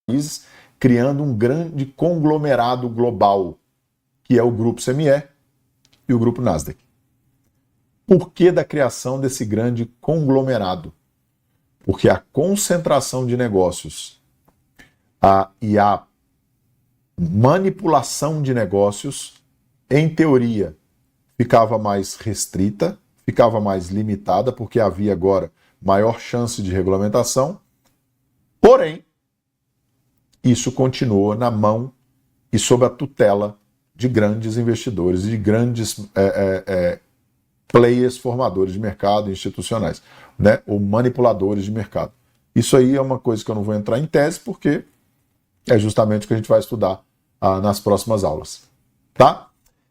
países, criando um grande conglomerado global, que é o Grupo CME e o Grupo Nasdaq. Por que da criação desse grande conglomerado? Porque a concentração de negócios e a manipulação de negócios, em teoria, ficava mais restrita, ficava mais limitada, porque havia agora maior chance de regulamentação. Porém, isso continuou na mão e sob a tutela de grandes investidores, de grandes players formadores de mercado, institucionais, né? Ou manipuladores de mercado. Isso aí é uma coisa que eu não vou entrar em tese, porque é justamente o que a gente vai estudar nas próximas aulas. Tá?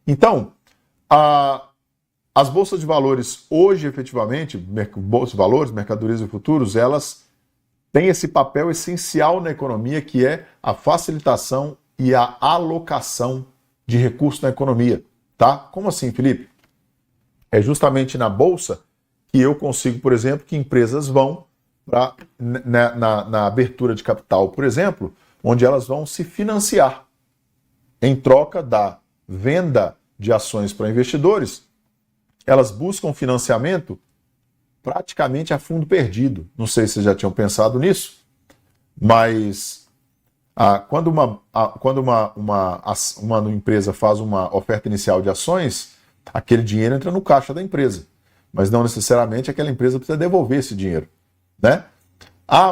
Então, as bolsas de valores hoje, efetivamente, bolsas de valores, mercadorias e futuros, elas têm esse papel essencial na economia, que é a facilitação e a alocação de recursos na economia. Tá? Como assim, Felipe? É justamente na bolsa que eu consigo, por exemplo, que empresas vão na abertura de capital, por exemplo, onde elas vão se financiar em troca da venda de ações para investidores. Elas buscam financiamento praticamente a fundo perdido. Não sei se vocês já tinham pensado nisso, mas quando uma empresa faz uma oferta inicial de ações, aquele dinheiro entra no caixa da empresa, mas não necessariamente aquela empresa precisa devolver esse dinheiro, né?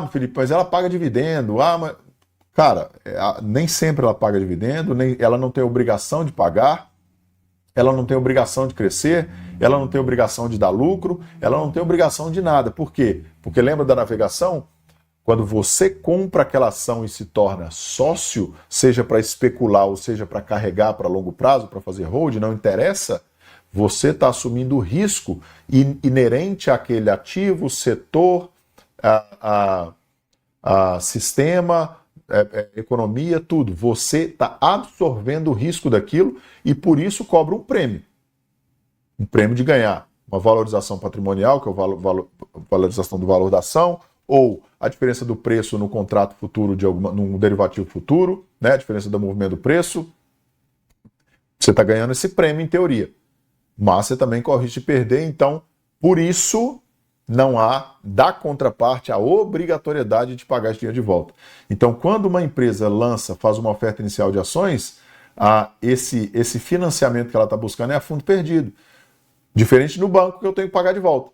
Felipe, mas ela paga dividendo. Mas... Cara, nem sempre ela paga dividendo, ela não tem obrigação de pagar, ela não tem obrigação de crescer, ela não tem obrigação de dar lucro, ela não tem obrigação de nada. Por quê? Porque lembra da navegação? Quando você compra aquela ação e se torna sócio, seja para especular ou seja para carregar para longo prazo, para fazer hold, não interessa, você está assumindo o risco inerente àquele ativo, setor, sistema, economia, tudo. Você está absorvendo o risco daquilo e por isso cobra um prêmio. Um prêmio de ganhar uma valorização patrimonial, que é a valorização do valor da ação, ou a diferença do preço no contrato futuro num derivativo futuro, né? A diferença do movimento do preço. Você está ganhando esse prêmio em teoria. Mas você também corre risco de perder, então, por isso, não há, da contraparte, a obrigatoriedade de pagar esse dinheiro de volta. Então, quando uma empresa faz uma oferta inicial de ações, esse financiamento que ela está buscando é a fundo perdido. Diferente no banco, que eu tenho que pagar de volta.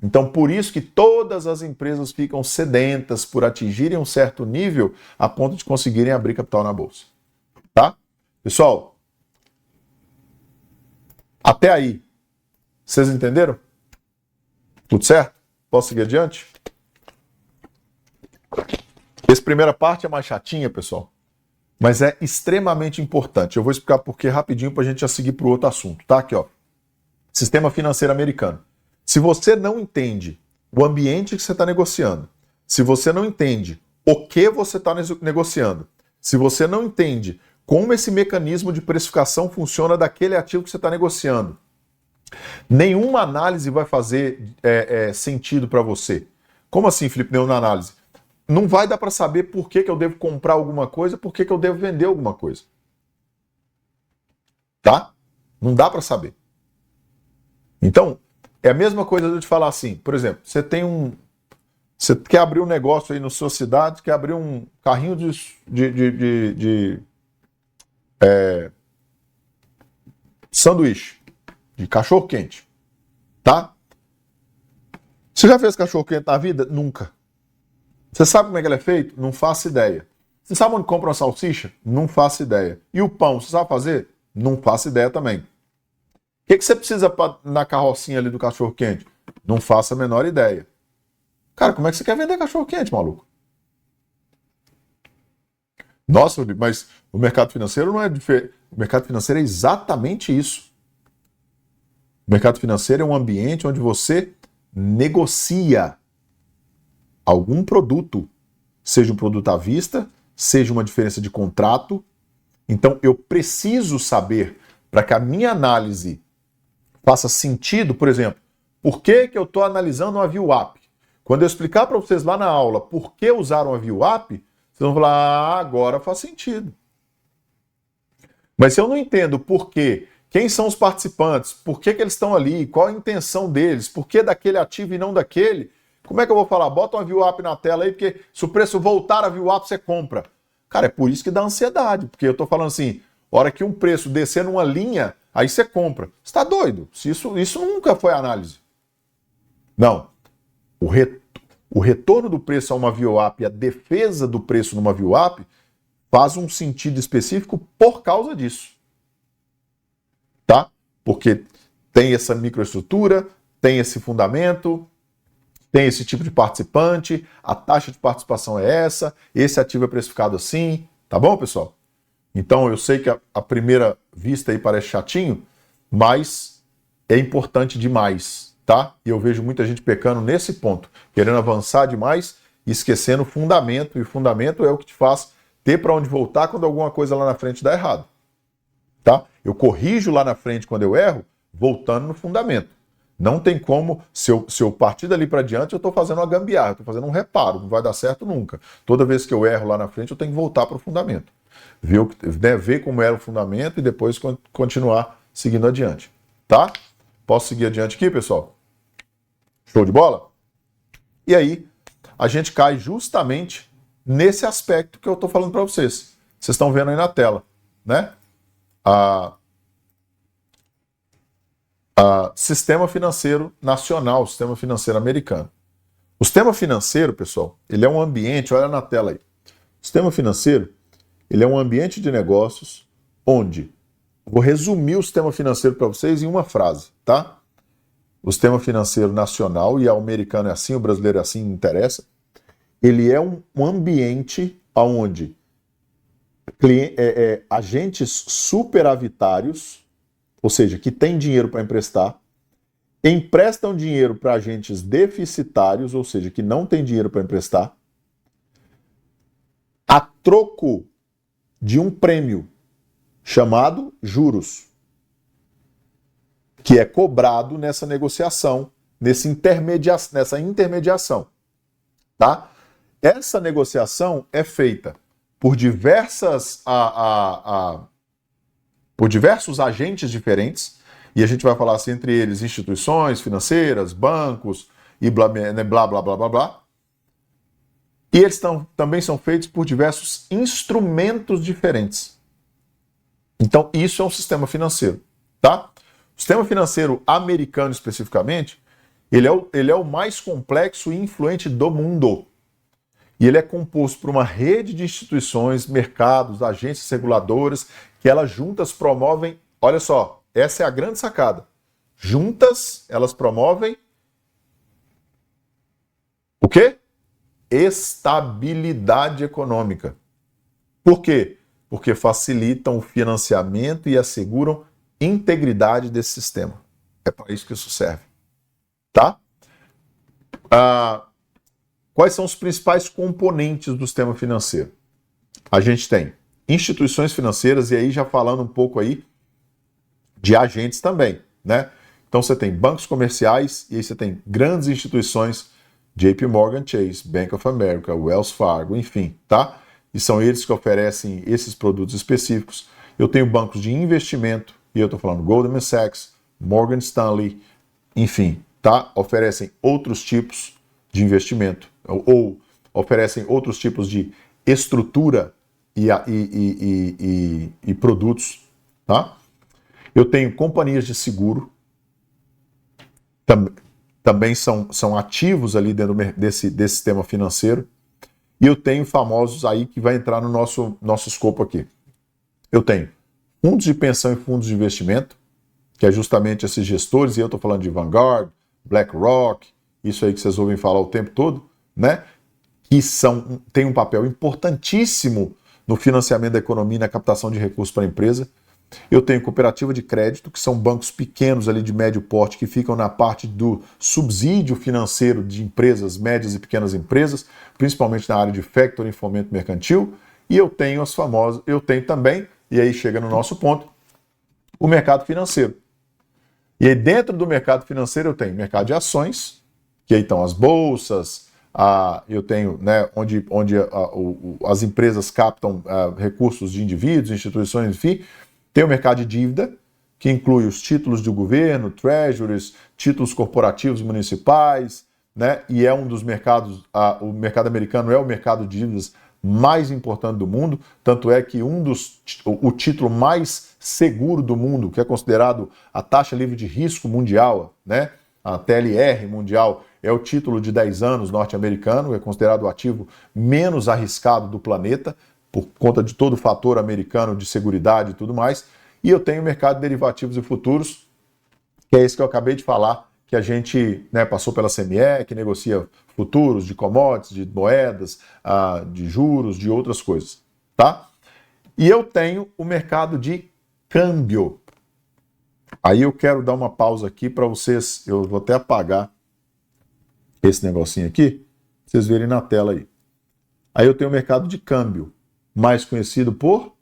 Então, por isso que todas as empresas ficam sedentas por atingirem um certo nível a ponto de conseguirem abrir capital na bolsa. Tá? Pessoal, até aí, vocês entenderam? Tudo certo? Posso seguir adiante? Essa primeira parte é mais chatinha, pessoal, mas é extremamente importante. Eu vou explicar por quê rapidinho para a gente já seguir para o outro assunto, tá? Aqui, ó. Sistema financeiro americano. Se você não entende o ambiente que você está negociando, se você não entende o que você está negociando, se você não entende como esse mecanismo de precificação funciona daquele ativo que você está negociando, nenhuma análise vai fazer sentido para você. Como assim, Felipe, nenhuma análise? Não vai dar para saber por que eu devo comprar alguma coisa, por que eu devo vender alguma coisa. Tá? Não dá para saber. Então, é a mesma coisa de eu te falar assim, por exemplo, você quer abrir um negócio aí na sua cidade, quer abrir um carrinho de sanduíche, de cachorro-quente, tá? Você já fez cachorro-quente na vida? Nunca. Você sabe como é que ele é feito? Não faço ideia. Você sabe onde compra uma salsicha? Não faço ideia. E o pão, você sabe fazer? Não faço ideia também. O que você precisa na carrocinha ali do cachorro-quente? Não faço a menor ideia. Cara, como é que você quer vender cachorro-quente, maluco? Nossa, mas o mercado financeiro não é diferente. O mercado financeiro é exatamente isso. O mercado financeiro é um ambiente onde você negocia algum produto, seja um produto à vista, seja uma diferença de contrato. Então, eu preciso saber, para que a minha análise faça sentido, por exemplo, por que eu estou analisando uma VWAP? Quando eu explicar para vocês lá na aula por que usar uma VWAP, Vocês vão falar, agora faz sentido. Mas se eu não entendo por quê, quem são os participantes, por que eles estão ali, qual a intenção deles, por que daquele ativo e não daquele, como é que eu vou falar? Bota uma VWAP na tela aí, porque se o preço voltar a VWAP, você compra. Cara, é por isso que dá ansiedade, porque eu tô falando assim, hora que um preço descer numa linha, aí você compra. Você está doido? Isso nunca foi análise. Não. O retorno do preço a uma VWAP e a defesa do preço numa VWAP faz um sentido específico por causa disso. Tá? Porque tem essa microestrutura, tem esse fundamento, tem esse tipo de participante, a taxa de participação é essa, esse ativo é precificado assim, tá bom, pessoal? Então eu sei que a primeira vista aí parece chatinho, mas é importante demais, tá? E eu vejo muita gente pecando nesse ponto, querendo avançar demais e esquecendo o fundamento, e o fundamento é o que te faz ter para onde voltar quando alguma coisa lá na frente dá errado, tá? Eu corrijo lá na frente quando eu erro, voltando no fundamento. Não tem como, se eu partir dali para diante, eu estou fazendo uma gambiarra, eu estou fazendo um reparo, não vai dar certo nunca. Toda vez que eu erro lá na frente, eu tenho que voltar para o fundamento. Ver como era o fundamento e depois continuar seguindo adiante. Tá? Posso seguir adiante aqui, pessoal? Show de bola? E aí, a gente cai justamente nesse aspecto que eu estou falando para vocês. Vocês estão vendo aí na tela, né? Sistema financeiro nacional, sistema financeiro americano. O sistema financeiro, pessoal, ele é um ambiente, olha na tela aí. O sistema financeiro, ele é um ambiente de negócios onde, vou resumir o sistema financeiro para vocês em uma frase, tá? O sistema financeiro nacional, e o americano é assim, o brasileiro é assim, não interessa. Ele é um ambiente onde agentes superavitários, ou seja, que têm dinheiro para emprestar, emprestam dinheiro para agentes deficitários, ou seja, que não têm dinheiro para emprestar, a troco de um prêmio chamado juros, que é cobrado nessa negociação, nessa intermediação. Tá? Essa negociação é feita por diversos agentes diferentes, e a gente vai falar assim, entre eles instituições financeiras, bancos e blá blá blá blá blá blá. E eles também são feitos por diversos instrumentos diferentes. Então isso é um sistema financeiro, tá? O sistema financeiro americano especificamente, ele é o mais complexo e influente do mundo. E ele é composto por uma rede de instituições, mercados, agências reguladoras, que elas juntas promovem, olha só, essa é a grande sacada. Juntas, elas promovem o quê? Estabilidade econômica. Por quê? Porque facilitam o financiamento e asseguram integridade desse sistema. É para isso que isso serve. Tá? Quais são os principais componentes do sistema financeiro? A gente tem instituições financeiras, e aí já falando um pouco aí de agentes também, né? Então você tem bancos comerciais, e aí você tem grandes instituições, JP Morgan Chase, Bank of America, Wells Fargo, enfim, tá? E são eles que oferecem esses produtos específicos. Eu tenho bancos de investimento, e eu estou falando Goldman Sachs, Morgan Stanley, enfim, tá? Oferecem outros tipos de investimento, ou oferecem outros tipos de estrutura e produtos, tá? Eu tenho companhias de seguro, também são ativos ali dentro desse sistema financeiro, e eu tenho famosos aí que vai entrar no nosso escopo aqui. Eu tenho fundos de pensão e fundos de investimento, que é justamente esses gestores, e eu estou falando de Vanguard, BlackRock, isso aí que vocês ouvem falar o tempo todo, né? Que tem um papel importantíssimo no financiamento da economia e na captação de recursos para a empresa. Eu tenho cooperativa de crédito, que são bancos pequenos ali de médio porte, que ficam na parte do subsídio financeiro de empresas, médias e pequenas empresas, principalmente na área de factoring e fomento mercantil. E eu tenho também, e aí chega no nosso ponto, o mercado financeiro. E aí dentro do mercado financeiro eu tenho mercado de ações, que aí estão as bolsas, eu tenho, né, onde as empresas captam recursos de indivíduos, instituições, enfim. Tem o mercado de dívida, que inclui os títulos do governo, treasuries, títulos corporativos municipais, né, e é um dos mercados, o mercado americano é o mercado de dívidas mais importante do mundo, tanto é que o título mais seguro do mundo, que é considerado a taxa livre de risco mundial, né, a TLR mundial, é o título de 10 anos norte-americano, é considerado o ativo menos arriscado do planeta, por conta de todo o fator americano de seguridade e tudo mais. E eu tenho o mercado de derivativos e futuros, que é esse que eu acabei de falar, que a gente, né, passou pela CME, que negocia futuros de commodities, de moedas, de juros, de outras coisas, tá? E eu tenho o mercado de câmbio. Aí eu quero dar uma pausa aqui para vocês, eu vou até apagar esse negocinho aqui, pra vocês verem na tela aí. Aí eu tenho o mercado de câmbio, mais conhecido por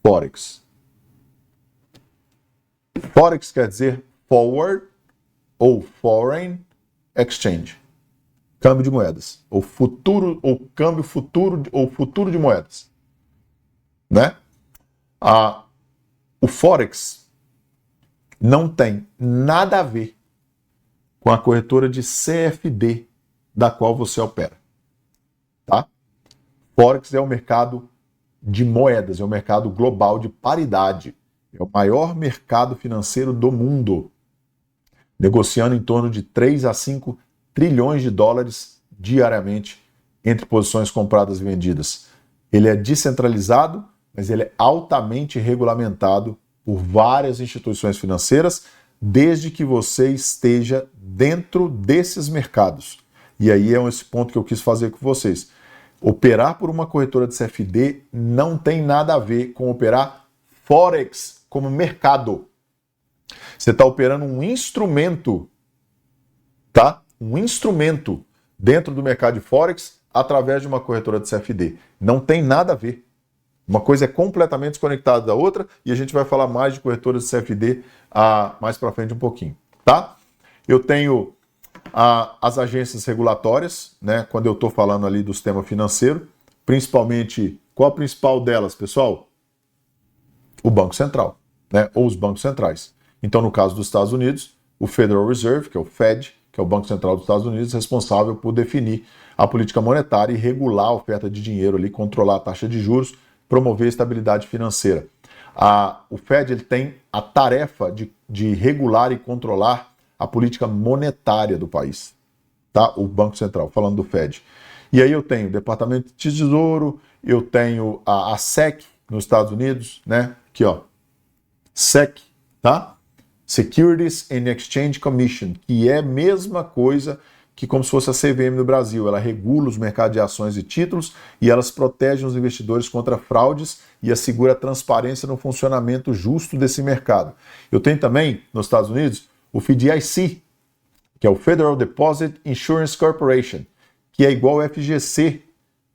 Forex. Forex quer dizer forward ou foreign exchange. Câmbio de moedas, ou futuro, ou câmbio futuro, ou futuro de moedas, né? O Forex não tem nada a ver com a corretora de CFD da qual você opera, tá? Forex é o mercado de moedas, é o mercado global de paridade, é o maior mercado financeiro do mundo, negociando em torno de 3 a 5 trilhões de dólares diariamente entre posições compradas e vendidas. Ele é descentralizado, mas ele é altamente regulamentado por várias instituições financeiras, desde que você esteja dentro desses mercados. E aí é esse ponto que eu quis fazer com vocês. Operar por uma corretora de CFD não tem nada a ver com operar Forex como mercado. Você está operando um instrumento, tá? Um instrumento dentro do mercado de Forex através de uma corretora de CFD. Não tem nada a ver. Uma coisa é completamente desconectada da outra e a gente vai falar mais de corretoras de CFD mais para frente um pouquinho, tá? Eu tenho as agências regulatórias, né? Quando eu estou falando ali do sistema financeiro, principalmente, qual a principal delas, pessoal? O Banco Central, né? Ou os bancos centrais. Então, no caso dos Estados Unidos, o Federal Reserve, que é o Fed, que é o Banco Central dos Estados Unidos, responsável por definir a política monetária e regular a oferta de dinheiro ali, controlar a taxa de juros, promover a estabilidade financeira. O Fed ele tem a tarefa de regular e controlar a política monetária do país, tá? O Banco Central, falando do Fed. E aí eu tenho o Departamento de Tesouro, eu tenho a SEC nos Estados Unidos, né? Aqui, ó, SEC, tá? Securities and Exchange Commission, que é a mesma coisa que como se fosse a CVM no Brasil. Ela regula os mercados de ações e títulos e elas protegem os investidores contra fraudes e assegura a transparência no funcionamento justo desse mercado. Eu tenho também, nos Estados Unidos, o FDIC, que é o Federal Deposit Insurance Corporation, que é igual ao FGC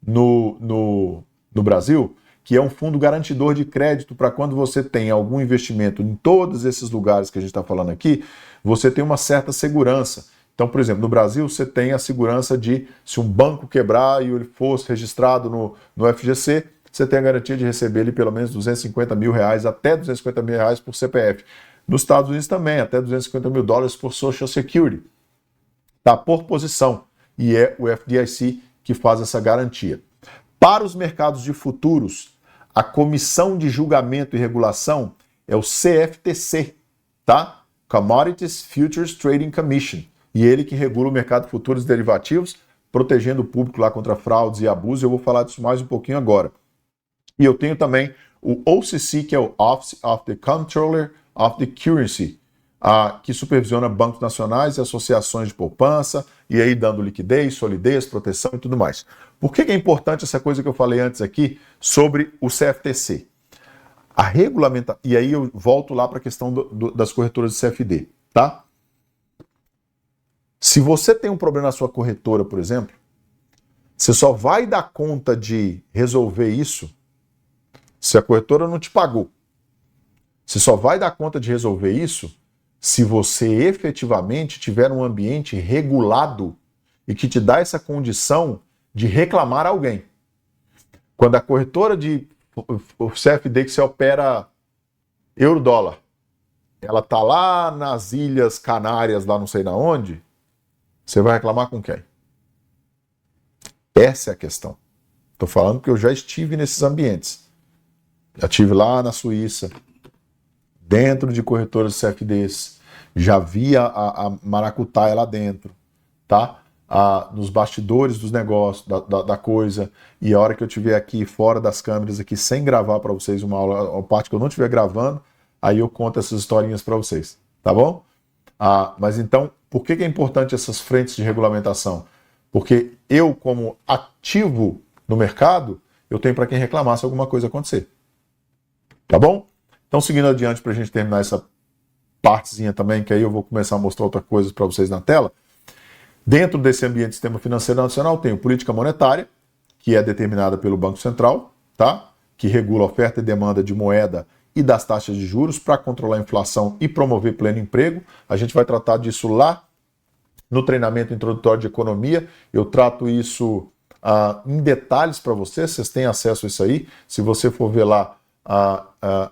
no Brasil, que é um fundo garantidor de crédito para quando você tem algum investimento em todos esses lugares que a gente está falando aqui, você tem uma certa segurança. Então, por exemplo, no Brasil você tem a segurança de, se um banco quebrar e ele fosse registrado no FGC, você tem a garantia de receber ali pelo menos R$250 mil, até R$250 mil por CPF. Nos Estados Unidos também, até $250 mil por Social Security. Tá por posição. E é o FDIC que faz essa garantia. Para os mercados de futuros, a Comissão de Julgamento e Regulação é o CFTC, tá? Commodities Futures Trading Commission. E ele que regula o mercado de futuros e derivativos, protegendo o público lá contra fraudes e abusos. Eu vou falar disso mais um pouquinho agora. E eu tenho também o OCC, que é o Office of the Comptroller of the Currency, que supervisiona bancos nacionais e associações de poupança, e aí dando liquidez, solidez, proteção e tudo mais. Por que é importante essa coisa que eu falei antes aqui sobre o CFTC? A regulamentação, e aí eu volto lá para a questão das corretoras de CFD, tá? Se você tem um problema na sua corretora, por exemplo, você só vai dar conta de resolver isso se a corretora não te pagou. Você só vai dar conta de resolver isso se você efetivamente tiver um ambiente regulado e que te dá essa condição de reclamar a alguém. Quando a corretora de o CFD que você opera euro-dólar, ela tá lá nas Ilhas Canárias, lá não sei na onde, você vai reclamar com quem? Essa é a questão. Estou falando que eu já estive nesses ambientes. Já estive lá na Suíça, dentro de corretoras de CFDs, já vi a maracutaia lá dentro, tá? Nos bastidores dos negócios, da coisa, e a hora que eu estiver aqui fora das câmeras, aqui sem gravar para vocês uma aula, uma parte que eu não estiver gravando, aí eu conto essas historinhas para vocês, tá bom? Mas então, por que é importante essas frentes de regulamentação? Porque eu, como ativo no mercado, eu tenho para quem reclamar se alguma coisa acontecer. Tá bom? Então, seguindo adiante para a gente terminar essa partezinha também, que aí eu vou começar a mostrar outras coisas para vocês na tela. Dentro desse ambiente do sistema financeiro nacional, tem a política monetária, que é determinada pelo Banco Central, tá? Que regula a oferta e demanda de moeda e das taxas de juros para controlar a inflação e promover pleno emprego. A gente vai tratar disso lá no treinamento introdutório de economia. Eu trato isso em detalhes para vocês têm acesso a isso aí. Se você for ver lá a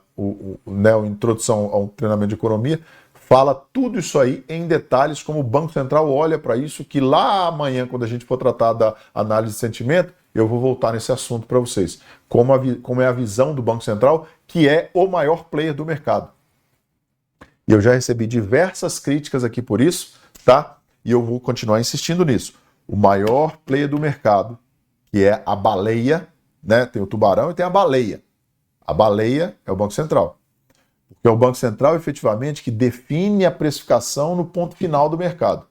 introdução ao treinamento de economia, fala tudo isso aí em detalhes, como o Banco Central olha para isso, que lá amanhã, quando a gente for tratar da análise de sentimento, eu vou voltar nesse assunto para vocês. Como é a visão do Banco Central, que é o maior player do mercado. E eu já recebi diversas críticas aqui por isso, tá? E eu vou continuar insistindo nisso. O maior player do mercado, que é a baleia, né? Tem o tubarão e tem a baleia. A baleia é o Banco Central. Porque é o Banco Central, efetivamente, que define a precificação no ponto final do mercado.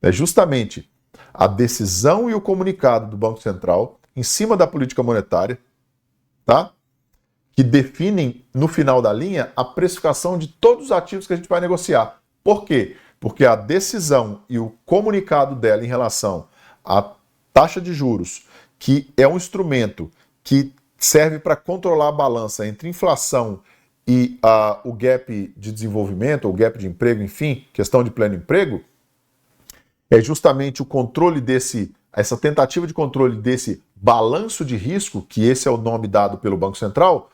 É justamente a decisão e o comunicado do Banco Central, em cima da política monetária, tá? Que definem, no final da linha, a precificação de todos os ativos que a gente vai negociar. Por quê? Porque a decisão e o comunicado dela em relação à taxa de juros, que é um instrumento que serve para controlar a balança entre inflação e o gap de desenvolvimento, ou gap de emprego, enfim, questão de pleno emprego, é justamente o controle essa tentativa de controle desse balanço de risco, que esse é o nome dado pelo Banco Central,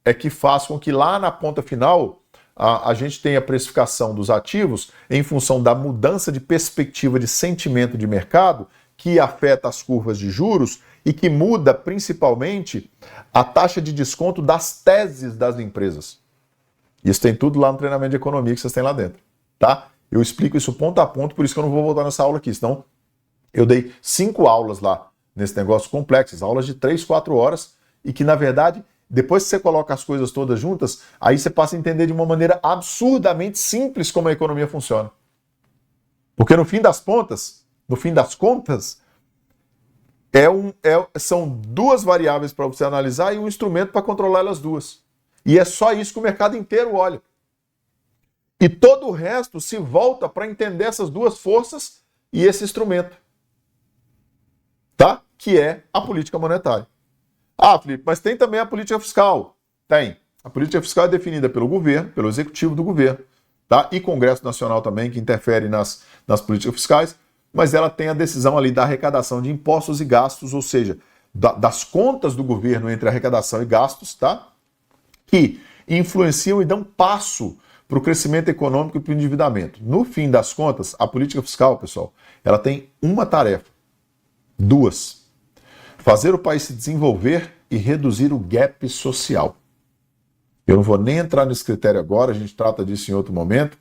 é que faz com que lá na ponta final a gente tenha a precificação dos ativos em função da mudança de perspectiva de sentimento de mercado, que afeta as curvas de juros e que muda principalmente a taxa de desconto das teses das empresas. Isso tem tudo lá no treinamento de economia que vocês têm lá dentro, tá? Eu explico isso ponto a ponto, por isso que eu não vou voltar nessa aula aqui, senão eu dei 5 aulas lá nesse negócio complexo, aulas de 3, 4 horas, e que na verdade, depois que você coloca as coisas todas juntas, aí você passa a entender de uma maneira absurdamente simples como a economia funciona. Porque no fim das contas, são duas variáveis para você analisar e um instrumento para controlar elas duas. E é só isso que o mercado inteiro olha. E todo o resto se volta para entender essas duas forças e esse instrumento, tá? Que é a política monetária. Felipe, mas tem também a política fiscal. Tem. A política fiscal é definida pelo governo, pelo executivo do governo, tá? E Congresso Nacional também, que interfere nas políticas fiscais, mas ela tem a decisão ali da arrecadação de impostos e gastos, ou seja, das contas do governo entre arrecadação e gastos, tá? Que influenciam e dão passo para o crescimento econômico e para o endividamento. No fim das contas, a política fiscal, pessoal, ela tem uma tarefa. 2. Fazer o país se desenvolver e reduzir o gap social. Eu não vou nem entrar nesse critério agora, a gente trata disso em outro momento,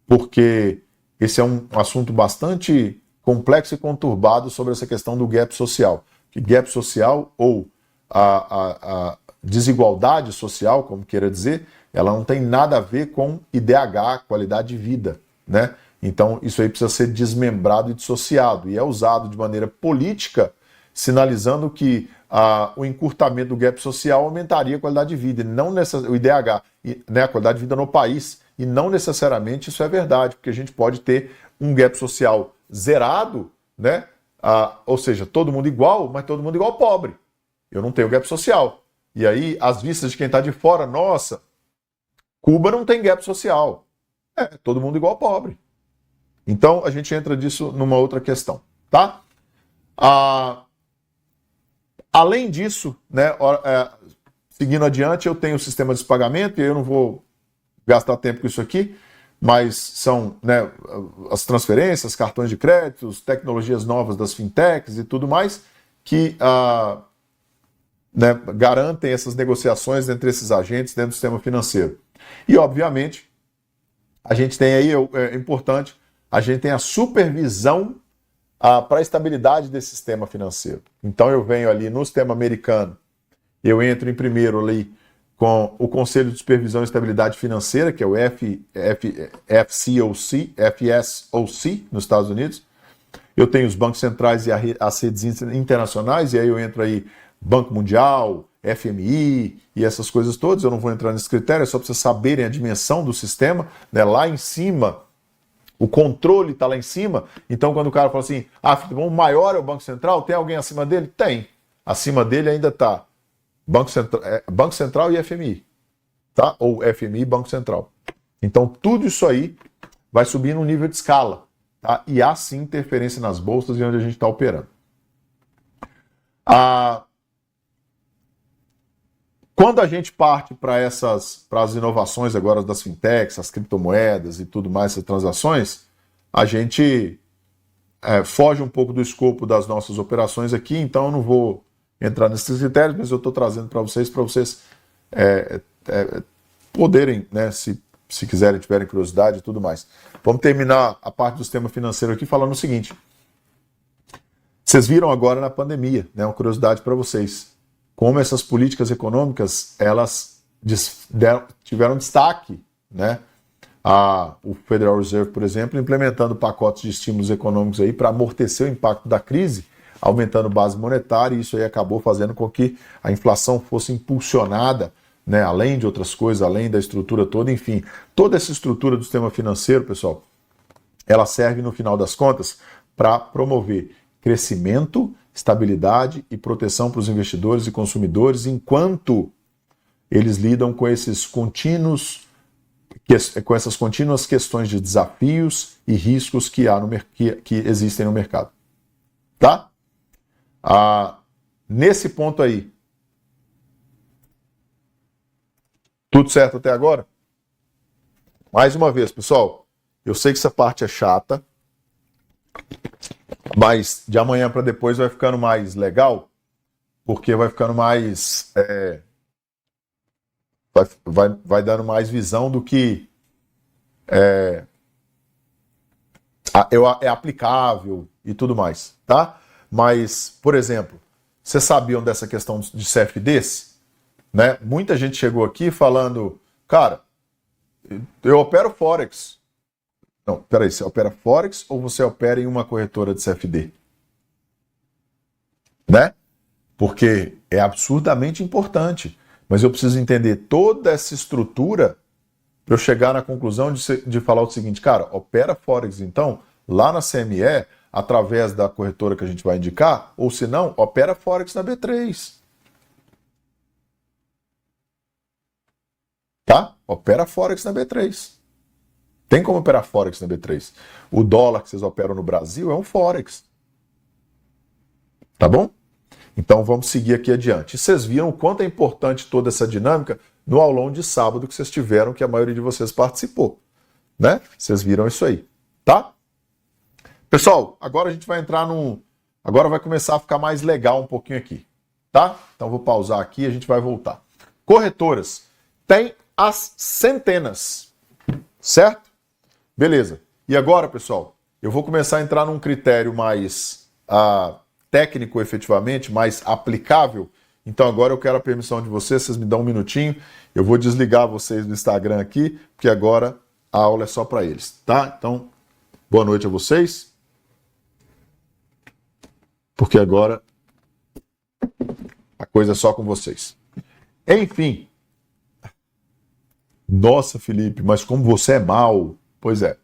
porque esse é um assunto bastante complexo e conturbado sobre essa questão do gap social. Que gap social, ou a desigualdade social, como queira dizer, ela não tem nada a ver com IDH, qualidade de vida, né? Então isso aí precisa ser desmembrado e dissociado, e é usado de maneira política, sinalizando que o encurtamento do gap social aumentaria a qualidade de vida, e não o IDH, né, a qualidade de vida no país, e não necessariamente isso é verdade, porque a gente pode ter um gap social zerado, né? Ou seja, todo mundo igual, mas todo mundo igual pobre. Eu não tenho gap social. E aí, às vistas de quem está de fora, nossa, Cuba não tem gap social. Todo mundo igual pobre. Então, a gente entra disso numa outra questão, tá? Além disso, né, seguindo adiante, eu tenho o sistema de pagamento, e eu não vou gastar tempo com isso aqui, mas são, né, as transferências, cartões de crédito, tecnologias novas das fintechs e tudo mais, que né, garantem essas negociações entre esses agentes dentro do sistema financeiro. E, obviamente, a gente tem aí, é importante, a gente tem a supervisão para a estabilidade desse sistema financeiro. Então eu venho ali no sistema americano, eu entro em primeiro ali com o Conselho de Supervisão e Estabilidade Financeira, que é o FSOC, nos Estados Unidos. Eu tenho os bancos centrais e as redes internacionais, e aí eu entro aí Banco Mundial, FMI e essas coisas todas. Eu não vou entrar nesse critério, é só para vocês saberem a dimensão do sistema, né? Lá em cima, o controle está lá em cima. Então, quando o cara fala assim, o maior é o Banco Central, tem alguém acima dele? Tem. Acima dele ainda está Banco Central e FMI, tá? Ou FMI e Banco Central. Então, tudo isso aí vai subir no nível de escala, tá? E há sim interferência nas bolsas e onde a gente está operando. Quando a gente parte para as inovações agora das fintechs, as criptomoedas e tudo mais, essas transações, a gente foge um pouco do escopo das nossas operações aqui, então eu não vou entrar nesses critérios, mas eu estou trazendo para vocês poderem, né, se quiserem, tiverem curiosidade e tudo mais. Vamos terminar a parte do sistema financeiro aqui falando o seguinte. Vocês viram agora na pandemia, né, uma curiosidade para vocês, como essas políticas econômicas, elas tiveram destaque, né? O Federal Reserve, por exemplo, implementando pacotes de estímulos econômicos aí para amortecer o impacto da crise, aumentando base monetária, e isso aí acabou fazendo com que a inflação fosse impulsionada, né, além de outras coisas, além da estrutura toda, enfim. Toda essa estrutura do sistema financeiro, pessoal, ela serve, no final das contas, para promover crescimento, estabilidade e proteção para os investidores e consumidores, enquanto eles lidam com essas contínuas questões de desafios e riscos que existem no mercado. Tá? Nesse ponto aí, tudo certo até agora? Mais uma vez, pessoal, eu sei que essa parte é chata, mas de amanhã para depois vai ficando mais legal, porque vai ficando mais... vai dando mais visão do que é aplicável e tudo mais, tá? Mas, por exemplo, vocês sabiam dessa questão de CFDs? Né? Muita gente chegou aqui falando, cara, eu opero Forex. Não, peraí, você opera Forex ou você opera em uma corretora de CFD? Né? Porque é absurdamente importante. Mas eu preciso entender toda essa estrutura para eu chegar na conclusão de falar o seguinte, cara, opera Forex então, lá na CME, através da corretora que a gente vai indicar, ou se não, opera Forex na B3. Tá? Opera Forex na B3. Tem como operar Forex na B3. O dólar que vocês operam no Brasil é um Forex. Tá bom? Então vamos seguir aqui adiante. E vocês viram o quanto é importante toda essa dinâmica no aulão de sábado que vocês tiveram, que a maioria de vocês participou. Né? Vocês viram isso aí. Tá? Pessoal, agora a gente vai entrar Agora vai começar a ficar mais legal um pouquinho aqui. Tá? Então vou pausar aqui e a gente vai voltar. Corretoras. Tem as centenas. Certo? Beleza. E agora, pessoal, eu vou começar a entrar num critério mais técnico, efetivamente, mais aplicável. Então agora eu quero a permissão de vocês me dão um minutinho. Eu vou desligar vocês do Instagram aqui, porque agora a aula é só para eles, tá? Então, boa noite a vocês. Porque agora a coisa é só com vocês. Enfim. Nossa, Felipe, mas como você é mal. Pois é.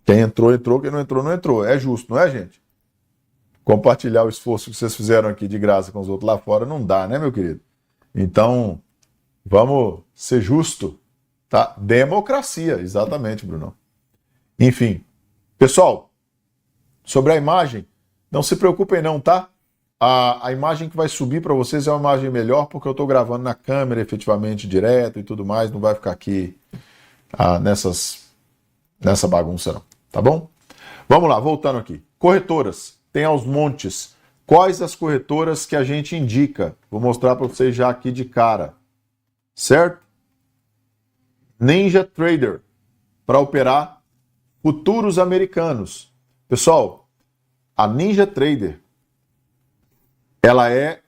Quem entrou, entrou. Quem não entrou, não entrou. É justo, não é, gente? Compartilhar o esforço que vocês fizeram aqui de graça com os outros lá fora não dá, né, meu querido? Então, vamos ser justo, tá? Democracia, exatamente, Bruno. Enfim, pessoal, Sobre a imagem, não se preocupem não, tá? A imagem que vai subir para vocês é uma imagem melhor, porque eu estou gravando na câmera efetivamente direto e tudo mais, não vai ficar aqui nessa bagunça não, tá bom? Vamos lá, voltando aqui. Corretoras, tem aos montes. Quais as corretoras que a gente indica? Vou mostrar para vocês já aqui de cara, certo? NinjaTrader, para operar futuros americanos. Pessoal, a NinjaTrader, ela é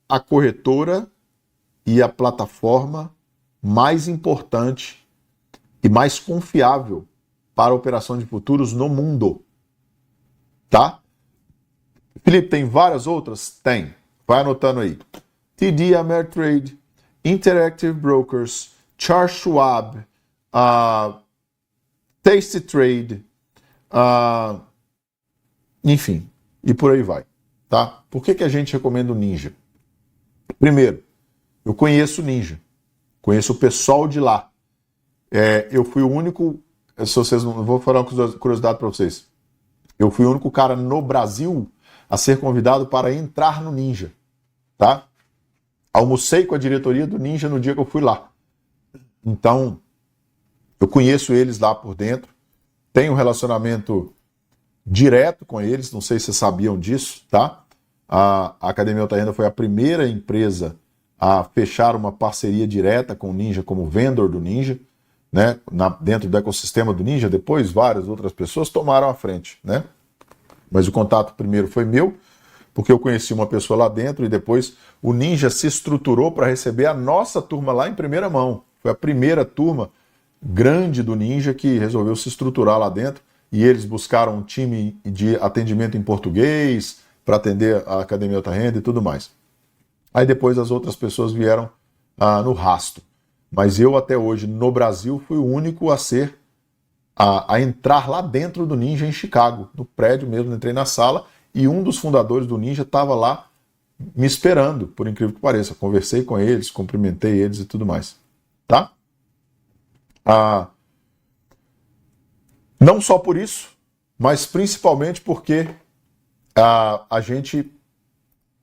a corretora e a plataforma mais importante e mais confiável para a operação de futuros no mundo. Tá? Felipe, tem várias outras? Tem. Vai anotando aí. TD Ameritrade, Interactive Brokers, Charles Schwab, tastytrade, enfim, e por aí vai. Tá? Por que a gente recomenda o Ninja? Primeiro, eu conheço o Ninja. Conheço o pessoal de lá. Eu fui o único... Se vocês não, vou falar uma curiosidade para vocês. Eu fui o único cara no Brasil a ser convidado para entrar no Ninja. Tá? Almocei com a diretoria do Ninja no dia que eu fui lá. Então, eu conheço eles lá por dentro. Tenho um relacionamento direto com eles. Não sei se vocês sabiam disso, tá? A Academia Alta Renda foi a primeira empresa a fechar uma parceria direta com o Ninja como vendedor do Ninja, né? Dentro do ecossistema do Ninja. Depois várias outras pessoas tomaram a frente, né? Mas o contato primeiro foi meu, porque eu conheci uma pessoa lá dentro e depois o Ninja se estruturou para receber a nossa turma lá em primeira mão. Foi a primeira turma grande do Ninja que resolveu se estruturar lá dentro e eles buscaram um time de atendimento em português para atender a Academia Alta Renda e tudo mais. Aí depois as outras pessoas vieram no rasto. Mas eu até hoje no Brasil fui o único a entrar lá dentro do Ninja em Chicago, no prédio mesmo, entrei na sala e um dos fundadores do Ninja estava lá me esperando, por incrível que pareça. Conversei com eles, cumprimentei eles e tudo mais. Tá? Não só por isso, mas principalmente porque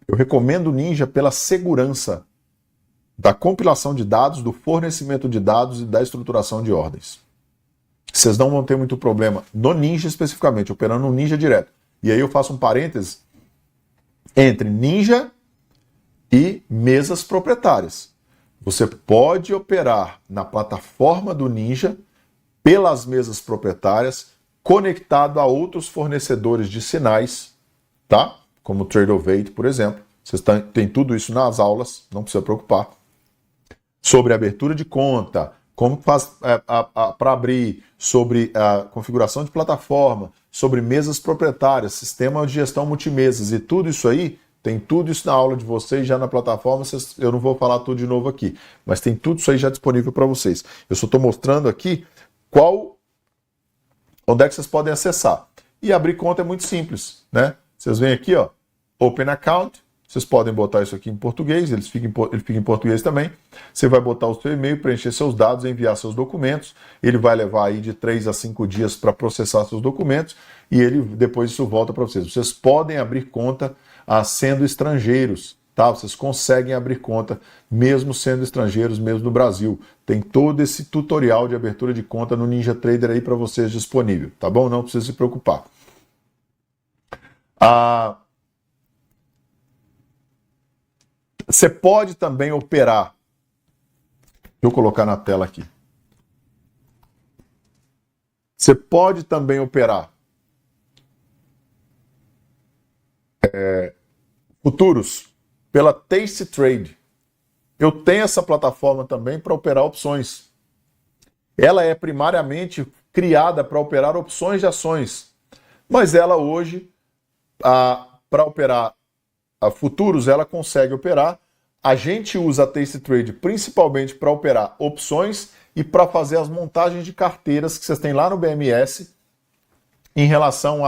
eu recomendo o Ninja pela segurança da compilação de dados, do fornecimento de dados e da estruturação de ordens. Vocês não vão ter muito problema no Ninja especificamente, operando no Ninja direto. E aí eu faço um parênteses entre Ninja e mesas proprietárias. Você pode operar na plataforma do Ninja pelas mesas proprietárias, conectado a outros fornecedores de sinais, tá? Como o Trade of Eight, por exemplo. Vocês têm tudo isso nas aulas, não precisa preocupar. Sobre abertura de conta, como faz para abrir, sobre a configuração de plataforma, sobre mesas proprietárias, sistema de gestão multimesas e tudo isso aí, tem tudo isso na aula de vocês já na plataforma. Eu não vou falar tudo de novo aqui, mas tem tudo isso aí já disponível para vocês. Eu só estou mostrando aqui onde é que vocês podem acessar. E abrir conta é muito simples, né? Vocês vêm aqui, ó, Open Account. Vocês podem botar isso aqui em português, ele fica em português também. Você vai botar o seu e-mail, preencher seus dados, enviar seus documentos. Ele vai levar aí de 3 a 5 dias para processar seus documentos e depois isso volta para vocês. Vocês podem abrir conta sendo estrangeiros, tá? Vocês conseguem abrir conta mesmo sendo estrangeiros, mesmo no Brasil. Tem todo esse tutorial de abertura de conta no NinjaTrader aí para vocês disponível, tá bom? Não precisa se preocupar. Você pode também operar. Deixa eu colocar na tela aqui. Você pode também operar futuros pela tastytrade. Eu tenho essa plataforma também para operar opções. Ela é primariamente criada para operar opções de ações, mas ela hoje, para operar futuros, ela consegue operar. A gente usa a tastytrade principalmente para operar opções e para fazer as montagens de carteiras que vocês têm lá no BMS em relação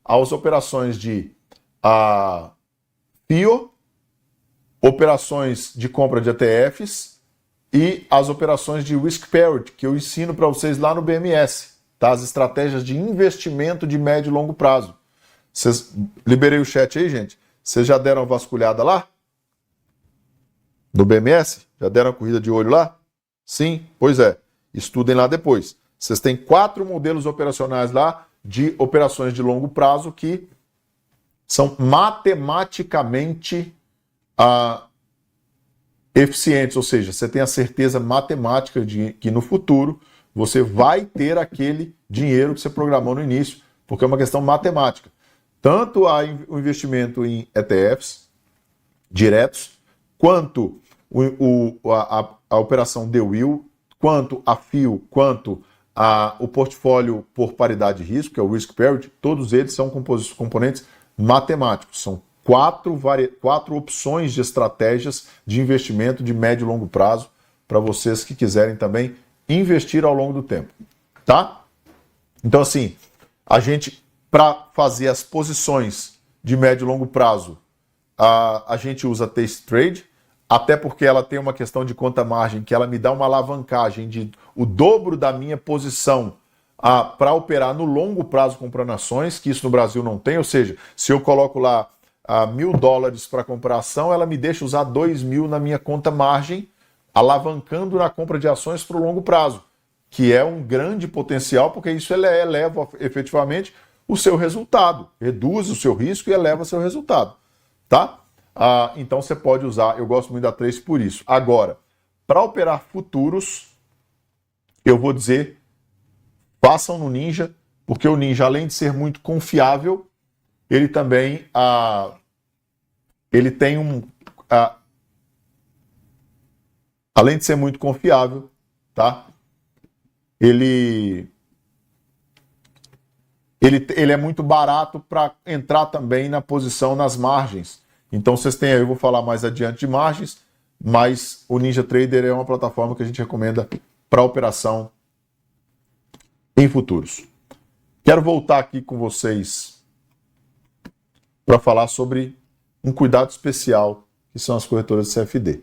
às operações de FIO, operações de compra de ETFs e as operações de risk parity, que eu ensino para vocês lá no BMS, tá? As estratégias de investimento de médio e longo prazo. Liberei o chat aí, gente. Vocês já deram uma vasculhada lá? No BMS? Já deram a corrida de olho lá? Sim? Pois é. Estudem lá depois. Vocês têm 4 modelos operacionais lá de operações de longo prazo que são matematicamente eficientes, ou seja, você tem a certeza matemática de que no futuro você vai ter aquele dinheiro que você programou no início, porque é uma questão matemática. Tanto o investimento em ETFs diretos, quanto a operação The Will, quanto a FIO, quanto o portfólio por paridade de risco, que é o Risk Parity, todos eles são componentes matemáticos. São 4 opções de estratégias de investimento de médio e longo prazo para vocês que quiserem também investir ao longo do tempo, tá? Então, assim, a gente, para fazer as posições de médio e longo prazo, a gente usa Taste Trade, até porque ela tem uma questão de conta-margem, que ela me dá uma alavancagem de o dobro da minha posição para operar no longo prazo comprando ações, que isso no Brasil não tem, ou seja, se eu coloco lá $1.000 para comprar ação, ela me deixa usar 2.000 na minha conta-margem, alavancando na compra de ações para o longo prazo, que é um grande potencial, porque isso eleva efetivamente o seu resultado, reduz o seu risco e eleva o seu resultado, tá? Então você pode usar, eu gosto muito da Trace por isso. Agora, para operar futuros, eu vou dizer, façam no Ninja, porque o Ninja, além de ser muito confiável, ele também ele tem além de ser muito confiável, tá? Ele é muito barato para entrar também na posição nas margens. Então vocês têm aí, eu vou falar mais adiante de margens, mas o Ninja Trader é uma plataforma que a gente recomenda para operação em futuros. Quero voltar aqui com vocês para falar sobre um cuidado especial, que são as corretoras de CFD.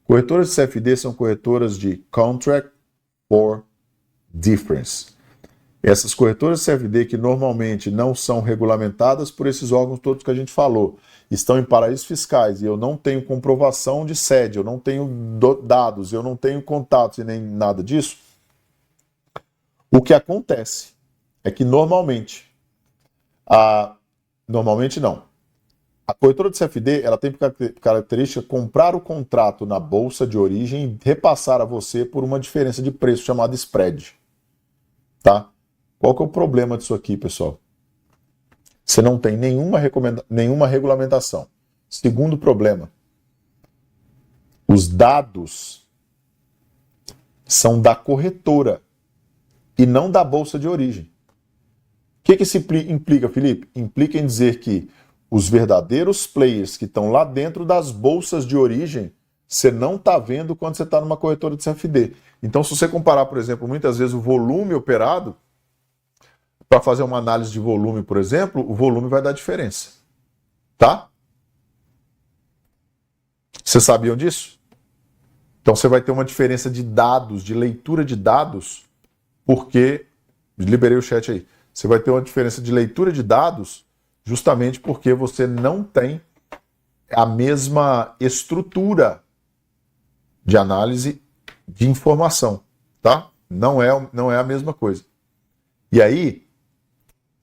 Corretoras de CFD são corretoras de Contract for Difference. Essas corretoras de CFD que normalmente não são regulamentadas por esses órgãos todos que a gente falou, estão em paraísos fiscais e eu não tenho comprovação de sede, eu não tenho dados, eu não tenho contatos e nem nada disso, o que acontece é que normalmente não. A corretora de CFD ela tem por característica comprar o contrato na bolsa de origem e repassar a você por uma diferença de preço chamada spread. Tá? Qual que é o problema disso aqui, pessoal? Você não tem nenhuma regulamentação. Segundo problema, os dados são da corretora e não da bolsa de origem. O que isso implica, Felipe? Implica em dizer que os verdadeiros players que estão lá dentro das bolsas de origem, você não está vendo quando você está numa corretora de CFD. Então, se você comparar, por exemplo, muitas vezes o volume operado, para fazer uma análise de volume, por exemplo, o volume vai dar diferença. Tá? Vocês sabiam disso? Então, você vai ter uma diferença de dados, de leitura de dados, porque... Liberei o chat aí. Você vai ter uma diferença de leitura de dados justamente porque você não tem a mesma estrutura de análise de informação, tá? Não é a mesma coisa. E aí,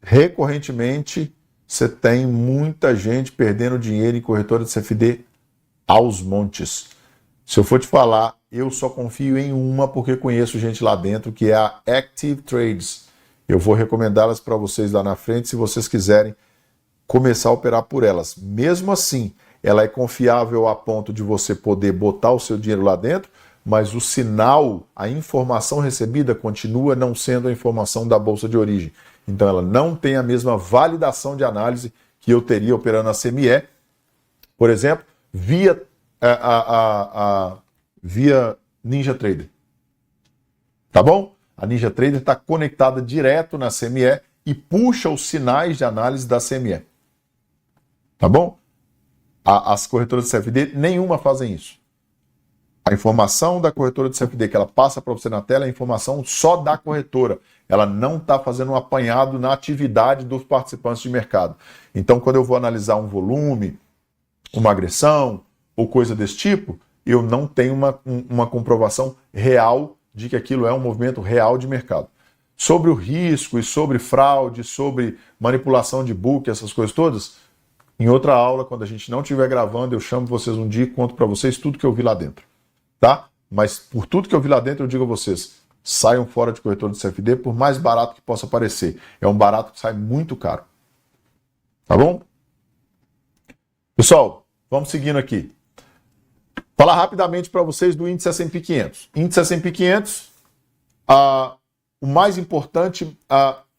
recorrentemente, você tem muita gente perdendo dinheiro em corretora de CFD aos montes. Se eu for te falar, eu só confio em uma porque conheço gente lá dentro, que é a Active Trades. Eu vou recomendá-las para vocês lá na frente, se vocês quiserem começar a operar por elas. Mesmo assim, ela é confiável a ponto de você poder botar o seu dinheiro lá dentro, mas o sinal, a informação recebida continua não sendo a informação da bolsa de origem. Então ela não tem a mesma validação de análise que eu teria operando na CME, por exemplo, via Ninja Trader. Tá bom? A Ninja Trader está conectada direto na CME e puxa os sinais de análise da CME. Tá bom? As corretoras de CFD, nenhuma fazem isso. A informação da corretora de CFD que ela passa para você na tela é a informação só da corretora. Ela não está fazendo um apanhado na atividade dos participantes de mercado. Então, quando eu vou analisar um volume, uma agressão ou coisa desse tipo, eu não tenho uma comprovação real de que aquilo é um movimento real de mercado. Sobre o risco e sobre fraude, sobre manipulação de book, essas coisas todas, em outra aula, quando a gente não estiver gravando, eu chamo vocês um dia e conto para vocês tudo que eu vi lá dentro, tá? Mas por tudo que eu vi lá dentro, eu digo a vocês, saiam fora de corretor de CFD, por mais barato que possa parecer. É um barato que sai muito caro. Tá bom? Pessoal, vamos seguindo aqui. Falar rapidamente para vocês do índice S&P 500. Índice S&P 500, o mais importante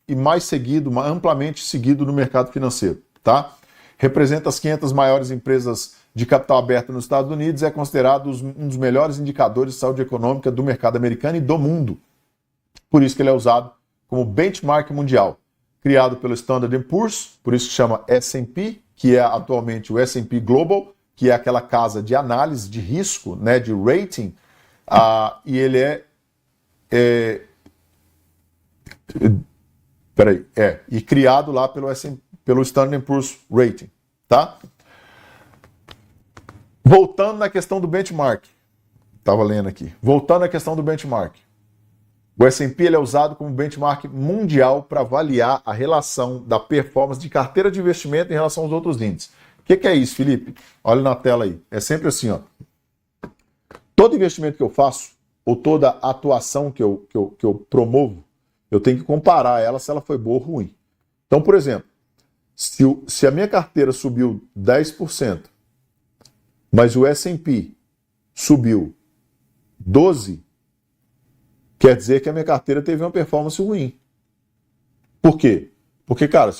e mais seguido, amplamente seguido no mercado financeiro, tá? Representa as 500 maiores empresas de capital aberto nos Estados Unidos e é considerado um dos melhores indicadores de saúde econômica do mercado americano e do mundo. Por isso que ele é usado como benchmark mundial. Criado pelo Standard & Poor's, por isso que chama S&P, que é atualmente o S&P Global, que é aquela casa de análise de risco, né, de rating, e ele e criado lá pelo Standard & Poor's Rating, tá? Voltando na questão do benchmark, estava lendo aqui, voltando à questão do benchmark, o S&P ele é usado como benchmark mundial para avaliar a relação da performance de carteira de investimento em relação aos outros índices. O que é isso, Felipe? Olha na tela aí. É sempre assim, ó. Todo investimento que eu faço, ou toda atuação que eu promovo, eu tenho que comparar ela se ela foi boa ou ruim. Então, por exemplo, se a minha carteira subiu 10%, mas o S&P subiu 12%, quer dizer que a minha carteira teve uma performance ruim. Por quê? Porque, cara, se